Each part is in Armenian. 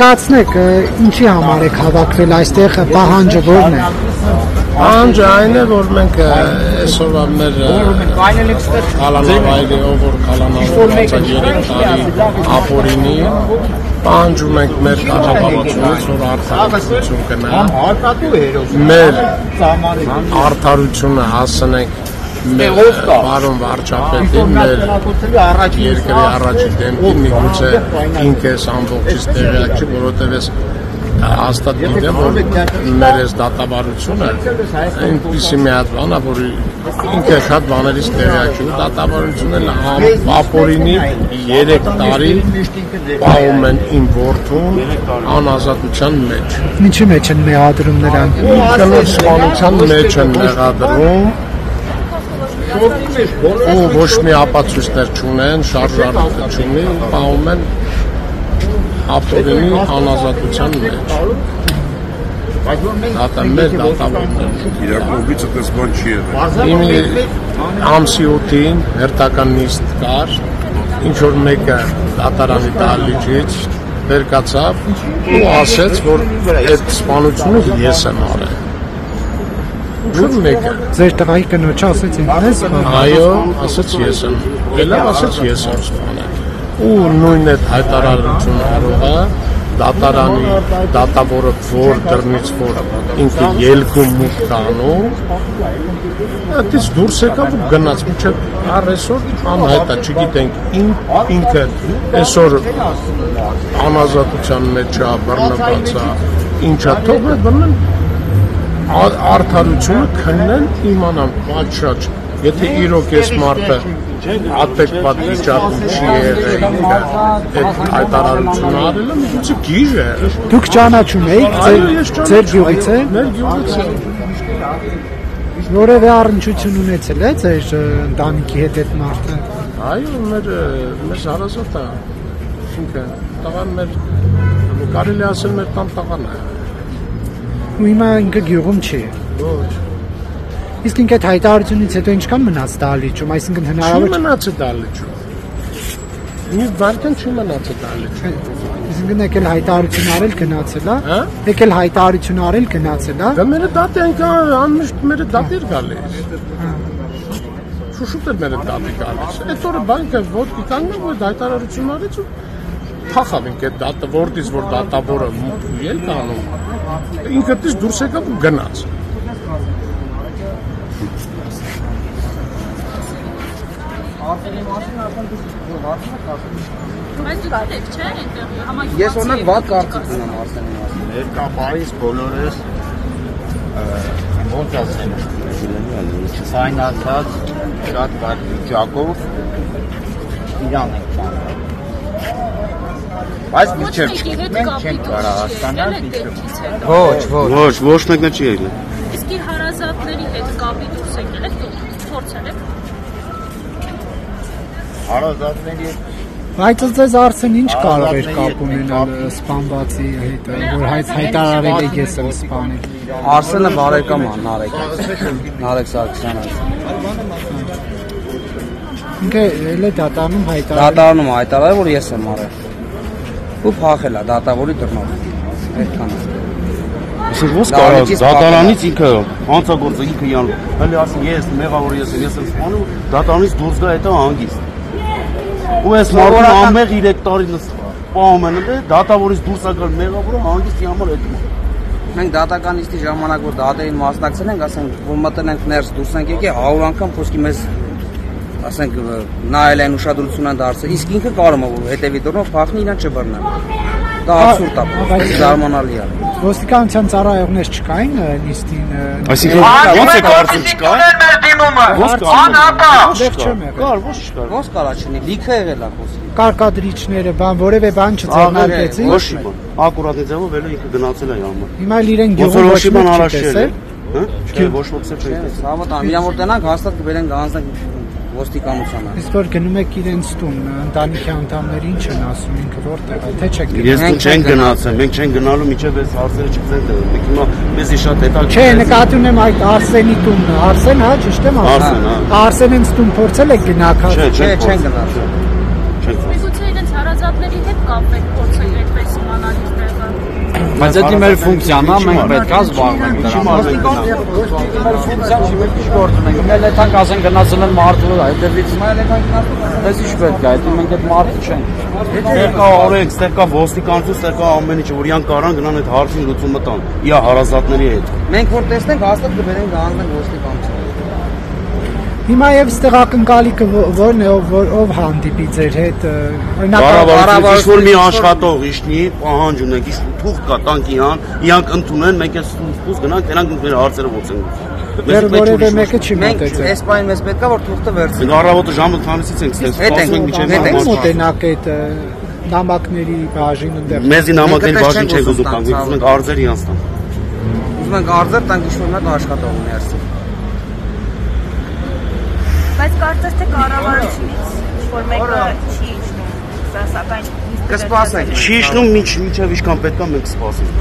Բացնեք, ինչի համար եք հավաքվել այստեղ, պահանջը որն է։ Պահանջը այն է, որ մենք այսօրվա մեր կալանավայրի, որ կալանավայրը 3 տարի ապօրինի, պահանջում ենք մեր կառավարությունից, որ արդարություն գնա, մեր արդարությունը հասնենք մեր պարոն վարչապետին, մեր երկրի առաջին դեմքին, միգուցե ինքս ամբողջից տեղյակ չի, որովհետև ես հաստատ գիտեմ, որ մեր այս դատավարությունը այնպիսի մի հատ բան է, որ ինքը շատ բաներից տեղյակ չի, դատավարությունը ապօրինի 3 տարի պահում են իմ որդուն անազատության մեջ։ Ինչի մեջ են մեղադրում նրան։ Կնոջ սպանության մեջ են մեղադրում, ու ոչ մի ապացույցներ չունեն, շարժառիթ չունի, պահում են ապօրինի անազատության մեջ։ Դա մեր դատավորներն։ Իրակողից այդպես բան չի եղել։ Իմ ամսի 8-ին հերթական նիստ կար, ինչ որ մեկը դատարանի դահլիճից վեր կացավ ու ասեց, որ այդ սպանությունը ես եմ արել։ Ո՞ր մեկը։ Ձեր տղայի կնոջը ասեց ինքն է սպանել։ Այո, ասեց ես եմ։ Ելավ ասեց ես եմ սպանել։ Ու նույն այդ հայտարարությունը արողը դատարանի դատավորը որ դռնից որ ինքը ելքում մուտք անում, այդից դուրս եկավ ու գնաց մինչև այսօր անհայտ է, չգիտենք ինքը այսօր անազատության մեջ է, բռնված է, ինչա թողը բռնեն արդարությունը քննեն իմանան պատշաճ, եթե իրոք ես մարդը ատեկվատ վիճակում չի եղել ինքը այդ հայտարարությունը արելը, միգուցե գիժ է։ Դուք ճանաչում եք, ձեր գյուղից է։ Մեր գյուղից է։ Որևէ առնչություն ունեցել է ձեր ընտանիքի հետ այդ մարդը։ Այո, մեր հարազատ է, ինքը տղան մեր կարելի ասել մեր տան տղան է։ Ու հիմա ինքը գյուղում չի։ Ոչ։ Իսկ ինքը այդ հայտարարությունից հետո ինչքան մնաց դահլիճում, այսինքն հնարավոր չի մնացել դահլիճում։ Մի վարքան չի մնացել դահլիճում։ Այսինքն եկել հայտարարություն արել գնացել, հա։ Հա։ Եկել հայտարարություն արել գնացել, հա։ Դա մեր դատի անմիշտ մեր դատիր գալիս։ Շուշուտ է մեր դատի գալիս։ Այդ օրը բանկը ոտքի կանգնավ, որ հայտարարություն արեց ու փախավ ինքը դատը որտից որ դատավորը ելք անում։ Ինքը դից դուրս եկավ ու գնաց։ Ես օրինակ վատ կարծիք ունեմ Արսենի մասին։ Ներկայիս բոլորս ոնց ասեմ, ցայնացած շատ վատ վիճակով իրան ենք բանում։ Բայց մինչև մենք չենք կարող հասկանալ մինչև։ Ոչ մեկն չի եղել։ Իսկ իր հարազատների հետ կապի դուրս եկել եք, փորձել եք։ Հարազատների Բայց ձեզ Արսեն ինչ կարող էր կապ ունենալ սպանվածի հետ, որ հայտարարել եք ես եմ սպանել։ Արսենը բարեկամ է Նարեկ Սարգսյանը։ Ինքը էլ է դատարանում հայտարարել։ Դատարանում հայտարարել, որ ես եմ արել։ Ու փախել է դատավորի դռնով։ Այդքան է։ Իսկ ո՞ս կարող դատարանից ինքը հանցագործը ինքը յան։ Հələ ասում ես մեղավոր ես եմ սպանում, դատարանից դուրս գա հետո հանգիստ։ Ու ես մարդուն ամեղ 3 տարի պահում են, դատավորից դուրս եկալ մեղավորը հանգիստի համար այդում։ Մենք դատականիստի ժամանակ որ դատերին մասնակցել ենք, ասենք որ մտնենք ներս դուրս ենք եկել 100 անգամ խոսքի մեզ ասենք նայել են ուշադրություն են դարձել, իսկ ինքը կարող է որ հետևի դռնով փախնի իրան չբռնեն։ Դա абսուրդ է, բայց զարմանալի է։ Ոստիկանության ծառայողներ չկային նիստին։ Այսինքն ո՞նց է կարծում չկա։ Կար, ոչ չկար։ Ոնց կարա չնի, լիքը եղել է խոսքի։ Կարկադրիչները, բան, որևէ բան չձեռնարկեցին։ Ոչ մի բան։ Ակուրատ ձևով էլ ինքը գնացել է յամը։ Հիմա իրեն գյուղը ոչ մի չտեսել։ Հա? Չէ, ոչ ոք չէ։ Հավատամ, իրան որ տնանք հաստատ կբերեն գանձնենք ոստիկանությանը։ Իսկ որ գնում եք իրենց տուն, ընտանիքի անդամները ինչ են ասում, ինքը որտեղ է, թե չեք գնում։ Ես չենք գնացել, մենք չենք գնալու միջև այս հարցերը չծեն դեռ։ Մենք հիմա մեզի շատ հետաքրքիր։ Չէ, նկատի ունեմ այդ Արսենի տունը, Արսեն, հա, ճիշտ եմ ասում։ Արսենից տուն փորձել եք գնալ։ Չէ, չեն գնալ։ Միգուցե իրենց հարազատների հետ կապ եք փորձել այդպես իմանալ իրենց Բայց դա մեր ֆունկցիան է, մենք պետք է զբաղվենք դրանով։ Մեր ֆունկցիան չի, մենք ինչ գործ ունենք։ Մենք լեթանք ասենք գնացել են մարդու հետևից, այս ինչ պետք է, դա մենք այդ մարդը չենք։ Ստեղ կա օրենք, ստեղ կա ոստիկանություն, ստեղ կա ամեն ինչ, որ իրան կարան գնան այդ հարցին լուծումը տան։ Իա հարազատների հետ։ Մենք որ տեսնենք հաստատ կբերենք գանձենք ոստիկանություն։ Հիմա եւ ստեղ ակնկալիքը ո՞րն է, ով հանդիպի ձեր հետ, օրինակ կառավարությունը որ մի աշխատող իշնի, պահանջ ունենք, թուղթ կա տանկիան, իրանք ընդունեն, մենք այս թուղթ գնանք, դրանք մեր հարցերը ողջունենք։ Մեր որևէ մեկը չի Մենք մոտեցել։ այս բանը մեզ պետք է որ թուղթը վերցնենք։ Մենք առավոտը ժամը քանիսից ենք ստեղ, սպասում ենք միջև մոտենակ այդ նամակների բաժին ընդեղ։ Մեզի նամակների բաժին չենք ուզում տանք, ուզում ենք արձեր իրանց տանք։ Ուզում ենք արձեր տանք ինչ-որ մեկ աշխատող ներսի։ Բայց կարծես թե կառավարությունից ինչ-որ մեկը չի իջնում, սակայն կսպասենք։ Չի իջնում մինչև ինչքան պետք է մենք սպասենք։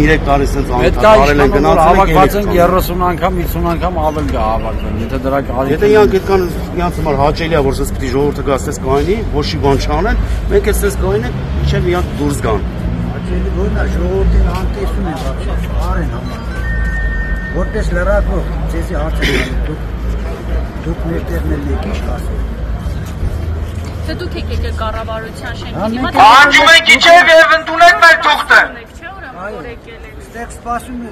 3 տարի սենց արել են գնացել հավաքված ենք 30 անգամ, 50 անգամ ավել կհավաքվեն, եթե դրա կարիք։ Եթե իրանք այդքան իրանց համար հաճելի է, որ սենց պիտի ժողովուրդը գա սենց կայնի, ոչ մի բան չանեն, մենք էլ սենց կայնենք, մինչև իրանք դուրս գան։ Հաճելի բանն է, ժողովրդին անտեսում են вообще, արեն համար։ Որպես լրագրող, ձեզի հարցը դուք մեր տեղն եք ինչ ասել։ Թե դուք եք եկել կառավարության շենքին։ Անջում ենք իջև եւ ընդունեք մեր թուղթը։ Չէ՞ ուրեմն որ եկել եք։ Ստեղ սպասում